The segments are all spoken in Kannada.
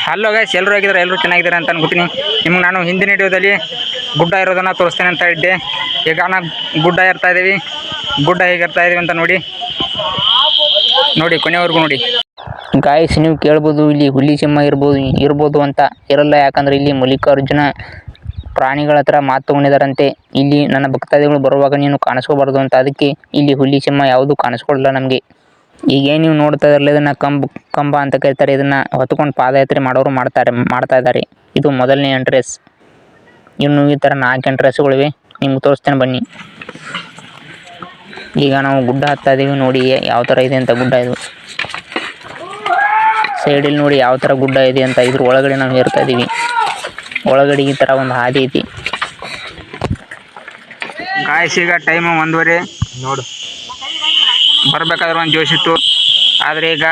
ಹಲೋ ಗೈಸ್, ಎಲ್ಲರೂ ಆಗಿದ್ದಾರೆ, ಎಲ್ಲರೂ ಚೆನ್ನಾಗಿದ್ದಾರೆ ಅಂತ ಅನ್ಕೋತೀನಿ. ನಿಮ್ಗೆ ನಾನು ಹಿಂದಿನ ವಿಡಿಯೋದಲ್ಲಿ ಗುಡ್ಡ ಇರೋದನ್ನು ತೋರಿಸ್ತೇನೆ ಅಂತ ಇದ್ದೆ. ಈಗ ನಾವು ಗುಡ್ಡ ಇರ್ತಾ ಇದ್ದೀವಿ. ಗುಡ್ಡ ಹೇಗಿರ್ತಾ ಇದೀವಿ ಅಂತ ನೋಡಿ ಕೊನೆವರೆಗೂ ನೋಡಿ. ಗಾಯ್ಸ್, ನೀವು ಕೇಳ್ಬೋದು ಇಲ್ಲಿ ಹುಲಿ ಸಿಂಹ ಇರ್ಬೋದು ಅಂತ. ಇರಲ್ಲ, ಯಾಕಂದ್ರೆ ಇಲ್ಲಿ ಮಲ್ಲಿಕಾರ್ಜುನ ಪ್ರಾಣಿಗಳ ಹತ್ರ ಮಾತು ತಗೊಂಡಿದ್ದಾರಂತೆ. ಇಲ್ಲಿ ನನ್ನ ಭಕ್ತಾದಿಗಳು ಬರುವಾಗ ನೀನು ಕಾಣಿಸ್ಕೋಬಾರ್ದು ಅಂತ. ಅದಕ್ಕೆ ಇಲ್ಲಿ ಹುಲಿ ಸಿಂಹ ಯಾವುದು ಕಾಣಿಸ್ಕೊಳ್ಳಲ್ಲ ನಮಗೆ. ಈಗೇನು ನೀವು ನೋಡ್ತಾ ಇರಲಿಲ್ಲ, ಇದನ್ನು ಕಂಬ ಅಂತ ಕರೀತಾರೆ. ಇದನ್ನು ಹೊತ್ಕೊಂಡು ಪಾದಯಾತ್ರೆ ಮಾಡೋರು ಮಾಡ್ತಾ ಇದ್ದಾರೆ. ಇದು ಮೊದಲನೇ ಎಂಟ್ರೆನ್ಸ್. ಇನ್ನು ಈ ಥರ 4 ಎಂಟ್ರೆನ್ಸ್ಗಳಿವೆ, ನಿಮ್ಗೆ ತೋರಿಸ್ತೇನೆ ಬನ್ನಿ. ಈಗ ನಾವು ಗುಡ್ಡ ಹತ್ತಾ ಇದ್ದೀವಿ. ನೋಡಿ ಯಾವ ಥರ ಇದೆ ಅಂತ ಗುಡ್ಡ. ಇದು ಸೈಡಲ್ಲಿ ನೋಡಿ ಯಾವ ಥರ ಗುಡ್ಡ ಇದೆ ಅಂತ. ಇದ್ರ ಒಳಗಡೆ ನಾವು ಏರ್ತಾ ಇದ್ದೀವಿ. ಒಳಗಡೆ ಈ ಥರ ಒಂದು ಹಾದಿ ಐತಿ. ಗಾಯ್ಸ್, ಈಗ ಟೈಮು 1:30 ನೋಡು. ಬರಬೇಕಾದ್ರೆ ಒಂದು ಜೋಶ್ ಇತ್ತು, ಆದರೆ ಈಗ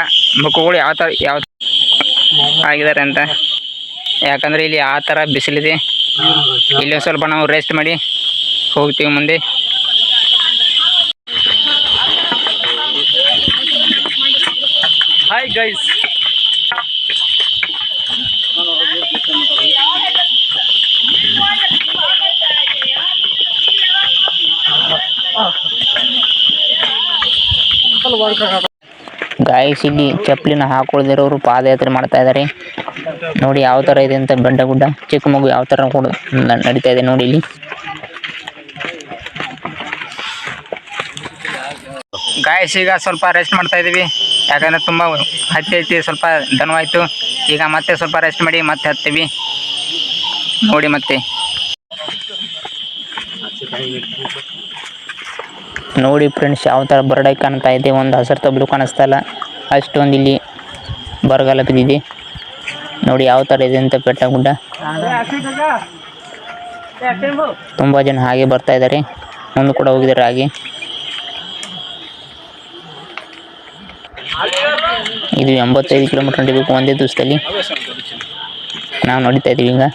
ಮಕ್ಕಳು ಯಾವ ಆಗಿದ್ದಾರೆ ಅಂತ. ಯಾಕಂದರೆ ಇಲ್ಲಿ ಆ ಥರ ಬಿಸಿಲಿದೆ. ಇಲ್ಲಿ ಸ್ವಲ್ಪ ನಾವು ರೆಸ್ಟ್ ಮಾಡಿ ಹೋಗ್ತೀವಿ ಮುಂದೆ. ಹಾಯ್ ಗೈಸ್, ಗಾಯ್ಸ್, ಇಲ್ಲಿ ಚಪ್ಪಲಿನ ಹಾಕೊಳ್ದಿರೋರು ಪಾದಯಾತ್ರೆ ಮಾಡ್ತಾ ಇದ್ದಾರೆ. ನೋಡಿ ಯಾವ ಥರ ಇದೆ ಅಂತ. ಬೆಟ್ಟ ಗುಡ್ಡ, ಚಿಕ್ಕ ಮಗು ಯಾವ ಥರ ಕೂಡ ನಡೀತಾ ಇದೆ ನೋಡಿ ಇಲ್ಲಿ. ಗಾಯ್ಸ್, ಈಗ ಸ್ವಲ್ಪ ರೆಸ್ಟ್ ಮಾಡ್ತಾ ಇದ್ದೀವಿ. ಯಾಕಂದರೆ ತುಂಬ ಹತ್ತಿ ಸ್ವಲ್ಪ ದನವಾಯಿತು. ಈಗ ಮತ್ತೆ ಸ್ವಲ್ಪ ರೆಸ್ಟ್ ಮಾಡಿ ಮತ್ತೆ ಹತ್ತೀವಿ ನೋಡಿ. ಮತ್ತೆ ನೋಡಿ ಫ್ರೆಂಡ್ಸ್, ಯಾವ ಥರ ಬರಡಾಗಿ ಕಾಣ್ತಾ ಇದೆ. ಒಂದು ಹಸಿರು ತಬ್ಲು ಕಾಣಿಸ್ತಾ ಇಲ್ಲ, ಅಷ್ಟೊಂದು ಇಲ್ಲಿ ಬರಗಾಲ ಬಿದ್ದಿದೆ. ನೋಡಿ ಯಾವ ಥರ ಇದೆ ಅಂತ ಬೆಟ್ಟ ಗುಡ್ಡ. ತುಂಬ ಜನ ಹಾಗೆ ಬರ್ತಾ ಇದ್ದಾರೆ, ಮುಂದೆ ಕೂಡ ಹೋಗಿದ್ದಾರೆ ಹಾಗೆ. ಇದು 85 ಕಿಲೋಮೀಟರ್ ನಡಿಬೇಕು ಒಂದೇ ದಿವಸದಲ್ಲಿ. ನಾವು ನಡೀತಾ ಇದ್ದೀವಿ ಈಗ.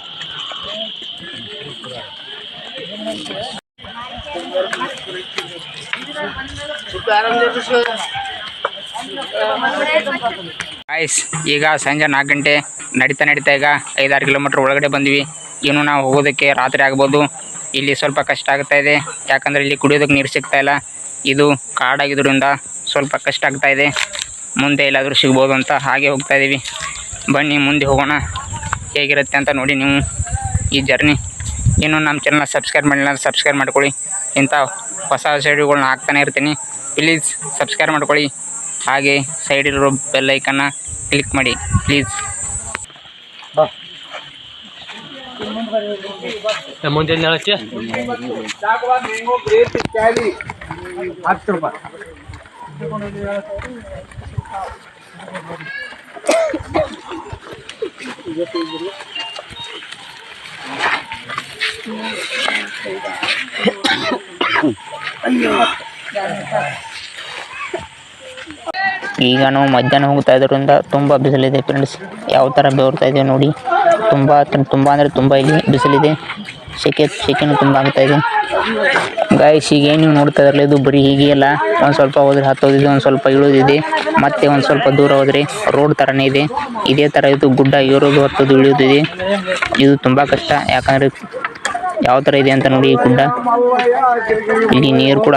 ಗಾಯ್ಸ್, ಈಗ ಸಂಜೆ 4 ಗಂಟೆ ನಡೀತಾ ಈಗ 5-6 ಕಿಲೋಮೀಟ್ರ್ ಒಳಗಡೆ ಬಂದ್ವಿ. ಇನ್ನು ನಾವು ಹೋಗೋದಕ್ಕೆ ರಾತ್ರಿ ಆಗ್ಬೋದು. ಇಲ್ಲಿ ಸ್ವಲ್ಪ ಕಷ್ಟ ಆಗ್ತಾ ಇದೆ, ಯಾಕಂದರೆ ಇಲ್ಲಿ ಕುಡಿಯೋದಕ್ಕೆ ನೀರು ಸಿಗ್ತಾ ಇಲ್ಲ. ಇದು ಕಾಡಾಗಿದ್ದರಿಂದ ಸ್ವಲ್ಪ ಕಷ್ಟ ಆಗ್ತಾ ಇದೆ. ಮುಂದೆ ಎಲ್ಲಾದರೂ ಸಿಗ್ಬೋದು ಅಂತ ಹಾಗೆ ಹೋಗ್ತಾ ಇದ್ದೀವಿ. ಬನ್ನಿ ಮುಂದೆ ಹೋಗೋಣ, ಹೇಗಿರುತ್ತೆ ಅಂತ ನೋಡಿ ನೀವು ಈ ಜರ್ನಿ. ಇನ್ನು ನಮ್ಮ ಚಾನಲ್ನ ಸಬ್ಸ್ಕ್ರೈಬ್ ಮಾಡಿಲ್ಲ ಅಂದರೆ ಸಬ್ಸ್ಕ್ರೈಬ್ ಮಾಡ್ಕೊಳ್ಳಿ. ಇಂಥ ಹೊಸ ವಿಡಿಯೋಗಳನ್ನ ಹಾಕ್ತಾನೆ ಇರ್ತೀನಿ. ಪ್ಲೀಸ್ ಸಬ್ಸ್ಕ್ರೈಬ್ ಮಾಡ್ಕೊಳ್ಳಿ. ಹಾಗೆ ಸೈಡಿರೋ ಬೆಲ್ ಐಕನ್ನ ಕ್ಲಿಕ್ ಮಾಡಿ ಪ್ಲೀಸ್. ಈಗ ನಾವು ಮಧ್ಯಾಹ್ನ ಹೋಗ್ತಾ ಇರೋದ್ರಿಂದ ತುಂಬ ಬಿಸಿಲಿದೆ ಫ್ರೆಂಡ್ಸ್. ಯಾವ ಥರ ಬೆವರ್ತಾ ಇದೆ ನೋಡಿ. ತುಂಬ ಅಂದರೆ ತುಂಬ ಇಲ್ಲಿ ಬಿಸಿಲಿದೆ. ಸೆಕೆನೂ ತುಂಬ ಆಗ್ತಾ ಇದೆ. ಗಾಯ್ಸ್, ಈಗ ಏನು ನೀವು ನೋಡ್ತಾ ಇರಲಿಲ್ಲ, ಇದು ಬರೀ ಹೀಗೆ ಅಲ್ಲ. ಒಂದು ಸ್ವಲ್ಪ ಹೋದರೆ ಹತ್ತೋದಿದೆ, ಒಂದು ಸ್ವಲ್ಪ ಇಳಿಯೋದಿದೆ, ಮತ್ತೆ ಒಂದು ಸ್ವಲ್ಪ ದೂರ ಹೋದರೆ ರೋಡ್ ಥರನೇ ಇದೆ. ಇದೇ ಥರ ಇದು ಗುಡ್ಡ ಏರೋದು, ಹತ್ತೋದು, ಇಳಿಯೋದಿದೆ. ಇದು ತುಂಬ ಕಷ್ಟ, ಯಾಕಂದರೆ ಯಾವ ಥರ ಇದೆ ಅಂತ ನೋಡಿ ಈ ಗುಡ್ಡ. ಇಲ್ಲಿ ನೀರು ಕೂಡ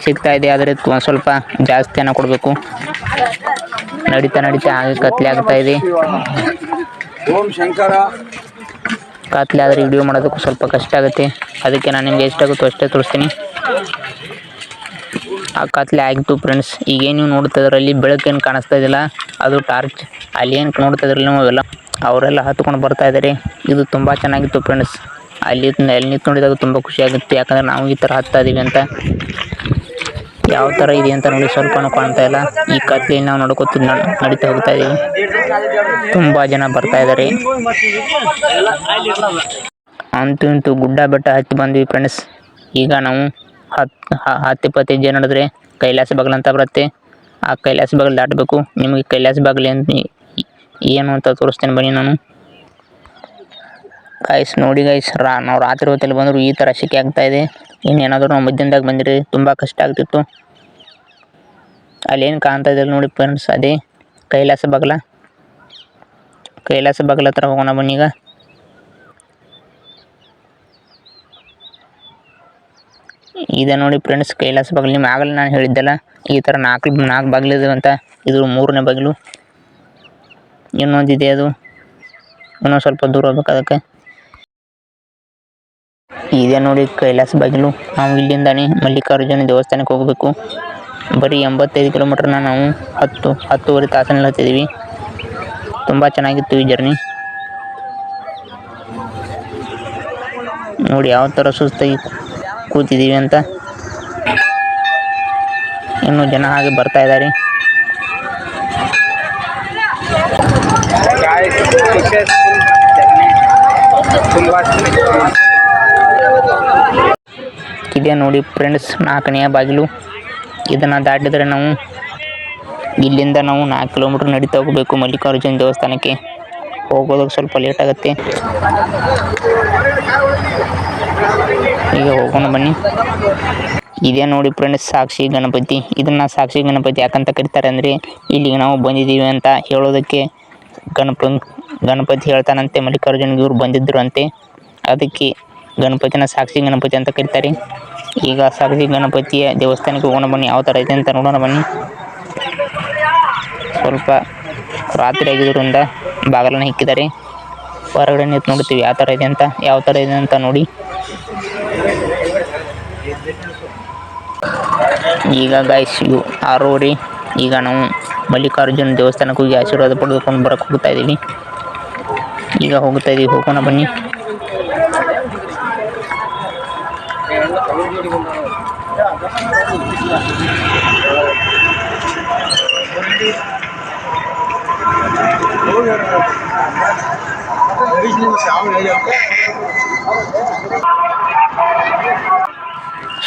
ಸಿಗ್ತಾ ಇದೆ, ಆದರೆ ಒಂದು ಸ್ವಲ್ಪ ಜಾಸ್ತಿಯನ್ನು ಕೊಡಬೇಕು. ನಡೀತಾ ಹಾಗೆ ಕತ್ಲೆ ಆಗ್ತಾ ಇದೆ. ಕತ್ಲೆ ಆದರೆ ವಿಡಿಯೋ ಮಾಡೋದಕ್ಕೂ ಸ್ವಲ್ಪ ಕಷ್ಟ ಆಗುತ್ತೆ. ಅದಕ್ಕೆ ನಾನು ನಿಮಗೆ ಎಷ್ಟಾಗುತ್ತೋ ಅಷ್ಟೇ ತೋರಿಸ್ತೀನಿ. ಆ ಕತ್ಲೆ ಆಗಿತ್ತು ಫ್ರೆಂಡ್ಸ್. ಈಗೇನು ನೀವು ನೋಡ್ತಾ ಇದ್ರಲ್ಲಿ ಬೆಳಕೇನು ಕಾಣಿಸ್ತಾ ಇದ್ದಿಲ್ಲ, ಅದು ಟಾರ್ಚ್. ಅಲ್ಲಿ ಏನು ನೋಡ್ತಾ ಇದ್ರಲ್ಲ ನೀವು ಅವರೆಲ್ಲ ಹತ್ಕೊಂಡು ಬರ್ತಾ ಇದ್ದಾರೆ. ಇದು ತುಂಬ ಚೆನ್ನಾಗಿತ್ತು ಫ್ರೆಂಡ್ಸ್. ಅಲ್ಲಿ ನಿಂತು ನೋಡಿದಾಗ ತುಂಬ ಖುಷಿ ಆಗುತ್ತೆ, ಯಾಕಂದರೆ ನಾವು ಈ ಥರ ಹತ್ತಾ ಇದ್ದೀವಿ ಅಂತ. ಯಾವ ಥರ ಇದೆ ಅಂತ ನೋಡಿ, ಸ್ವಲ್ಪನೂ ಕಾಣ್ತಾ ಇಲ್ಲ. ಈ ಕತ್ಲೆಯಲ್ಲಿ ನಾವು ನಡೀತಾ ಹೋಗ್ತಾ ಇದ್ದೀವಿ. ತುಂಬ ಜನ ಬರ್ತಾ ಇದ್ದಾರೆ. ಅಂತೂ ಗುಡ್ಡ ಬೆಟ್ಟ ಹತ್ತಿ ಬಂದ್ವಿ ಫ್ರೆಂಡ್ಸ್. ಈಗ ನಾವು 10-20 ಹೆಜ್ಜೆ ನಡೆದ್ರೆ ಕೈಲಾಸ ಬಾಗಿಲು ಅಂತ ಬರುತ್ತೆ. ಆ ಕೈಲಾಸ ಬಾಗಿಲು ದಾಟಬೇಕು. ನಿಮಗೆ ಕೈಲಾಸ ಬಾಗಿಲು ಏನು ಅಂತ ತೋರಿಸ್ತೇನೆ ಬನ್ನಿ ನಾನು. ಗಾಯ್ಸ್ ನೋಡಿ ಗಾಯ್ಸ್, ನಾವು ರಾತ್ರಿ ಹೊತ್ತಲ್ಲಿ ಬಂದರೂ ಈ ಥರ ಸೆಕೆ ಆಗ್ತಾ ಇದೆ. ಇನ್ನೇನಾದರೂ ನಾವು ಮಧ್ಯಾಹ್ನದಾಗ ಬಂದಿರಿ ತುಂಬ ಕಷ್ಟ ಆಗ್ತಿತ್ತು. ಅಲ್ಲೇನು ಕಾಣ್ತಾ ಇದೆ ನೋಡಿ ಫ್ರೆಂಡ್ಸ್, ಅದೇ ಕೈಲಾಸ ಬಾಗಿಲ. ಕೈಲಾಸ ಬಾಗಿಲ ಹತ್ರ ಹೋಗೋಣ ಬನ್ನಿ ಈಗ. ಇದೆ ನೋಡಿ ಫ್ರೆಂಡ್ಸ್ ಕೈಲಾಸ ಬಾಗಿಲು. ನಿಮ್ಮ ಆಗಲೇ ನಾನು ಹೇಳಿದ್ದೆಲ್ಲ ಈ ಥರ ನಾಲ್ಕು ಬಾಗಿಲಿದೆ ಅಂತ. ಇದು 3ನೇ ಬಾಗಿಲು. ಇನ್ನೊಂದಿದೆ, ಅದು ಇನ್ನೊಂದು ಸ್ವಲ್ಪ ದೂರ ಹೋಗ್ಬೇಕು ಅದಕ್ಕೆ. ಇದೆ ನೋಡಿ ಕೈಲಾಸ ಬಾಗಿಲು. ನಾವು ಇಲ್ಲಿಂದಾನೆ ಮಲ್ಲಿಕಾರ್ಜುನ ದೇವಸ್ಥಾನಕ್ಕೆ ಹೋಗಬೇಕು. ಬರೀ 85 ಕಿಲೋಮೀಟ್ರನ್ನ ನಾವು 10-10.5 ತಾಸಿನಲ್ಲಿ ಹತ್ತಿದ್ದೀವಿ. ತುಂಬ ಚೆನ್ನಾಗಿತ್ತು ಈ ಜರ್ನಿ. ನೋಡಿ ಯಾವ ಥರ ಸುಸ್ತಾಗಿ ಕೂತಿದ್ದೀವಿ ಅಂತ. ಇನ್ನೂ ಜನ ಹಾಗೆ ಬರ್ತಾ ಇದ್ದಾರೆ. ಇದೆ ನೋಡಿ ಫ್ರೆಂಡ್ಸ್ 4ನೇ ಬಾಗಿಲು. ಇದನ್ನು ದಾಟಿದರೆ ನಾವು ಇಲ್ಲಿಂದ 4 ಕಿಲೋಮೀಟ್ರ್ ನಡೀತಾ ಹೋಗಬೇಕು ಮಲ್ಲಿಕಾರ್ಜುನ ದೇವಸ್ಥಾನಕ್ಕೆ. ಹೋಗೋದಕ್ಕೆ ಸ್ವಲ್ಪ ಲೇಟ್ ಆಗುತ್ತೆ. ಈಗ ಹೋಗೋಣ ಬನ್ನಿ. ಇದೇ ನೋಡಿ ಫ್ರೆಂಡ್ಸ್ ಸಾಕ್ಷಿ ಗಣಪತಿ. ಇದನ್ನು ಸಾಕ್ಷಿ ಗಣಪತಿ ಯಾಕಂತ ಕರೀತಾರೆ ಅಂದರೆ ಇಲ್ಲಿಗೆ ನಾವು ಬಂದಿದ್ದೀವಿ ಅಂತ ಹೇಳೋದಕ್ಕೆ. ಗಣಪತಿ ಹೇಳ್ತಾನಂತೆ ಮಲ್ಲಿಕಾರ್ಜುನಿಗೆ ಇವ್ರು ಬಂದಿದ್ದರು ಅಂತೆ, ಅದಕ್ಕೆ ಗಣಪತಿನ ಸಾಕ್ಷಿ ಗಣಪತಿ ಅಂತ ಕರೀತಾರೆ. ಈಗ ಸಾಕ್ಷಿ ಗಣಪತಿಯ ದೇವಸ್ಥಾನಕ್ಕೆ ಹೋಗೋಣ ಬನ್ನಿ. ಯಾವ ಥರ ಇದೆ ಅಂತ ನೋಡೋಣ ಬನ್ನಿ. ಸ್ವಲ್ಪ ರಾತ್ರಿ ಆಗಿದ್ದರಿಂದ ಬಾಗಿಲನ್ನು ಇಕ್ಕಿದ್ದಾರೆ. ಹೊರಗಡೆ ನಿಂತು ನೋಡ್ತೀವಿ ಯಾವ ಥರ ಇದೆ ಅಂತ ನೋಡಿ. ಈಗ ಗಾಯ್ಸ್ 6:30. ಈಗ ನಾವು ಮಲ್ಲಿಕಾರ್ಜುನ ದೇವಸ್ಥಾನಕ್ಕೆ ಹೋಗಿ ಆಶೀರ್ವಾದ ಪಡೆದುಕೊಂಡು ಬರೋಕ್ಕೆ ಹೋಗ್ತಾ ಇದ್ದೀವಿ. ಈಗ ಹೋಗೋಣ ಬನ್ನಿ.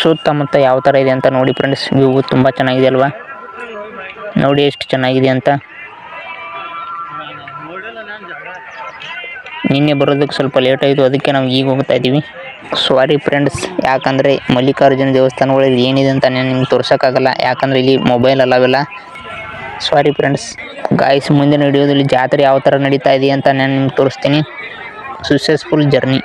ಸುತ್ತಮುತ್ತ ಯಾವ ಥರ ಇದೆ ಅಂತ ನೋಡಿ ಫ್ರೆಂಡ್ಸ್. ವ್ಯೂ ತುಂಬ ಚೆನ್ನಾಗಿದೆ ಅಲ್ವಾ? ನೋಡಿ ಎಷ್ಟು ಚೆನ್ನಾಗಿದೆ ಅಂತ. ನಿನ್ನೆ ಬರೋದಕ್ಕೆ ಸ್ವಲ್ಪ ಲೇಟ್ ಆಯಿತು, ಅದಕ್ಕೆ ನಾವು ಈಗ ಹೋಗ್ತಾ ಇದ್ದೀವಿ. ಸಾರಿ ಫ್ರೆಂಡ್ಸ್, ಯಾಕಂದರೆ ಮಲ್ಲಿಕಾರ್ಜುನ ದೇವಸ್ಥಾನಗಳಲ್ಲಿ ಏನಿದೆ ಅಂತ ನಾನು ನಿಮ್ಗೆ ತೋರ್ಸೋಕ್ಕಾಗಲ್ಲ, ಯಾಕಂದರೆ ಇಲ್ಲಿ ಮೊಬೈಲ್ ಅಲ್ಲವೆಲ್ಲ. Sorry friends. ಗಾಯ್ಸ್ ಮುಂದಿನ ವಿಡಿಯೋದಲ್ಲಿ ಜಾತ್ರೆ ಯಾವ ಥರ ನಡೀತಾ ಇದೆ ಅಂತ ನಾನು ನಿಮ್ಗೆ ತೋರಿಸ್ತೀನಿ. Successful journey.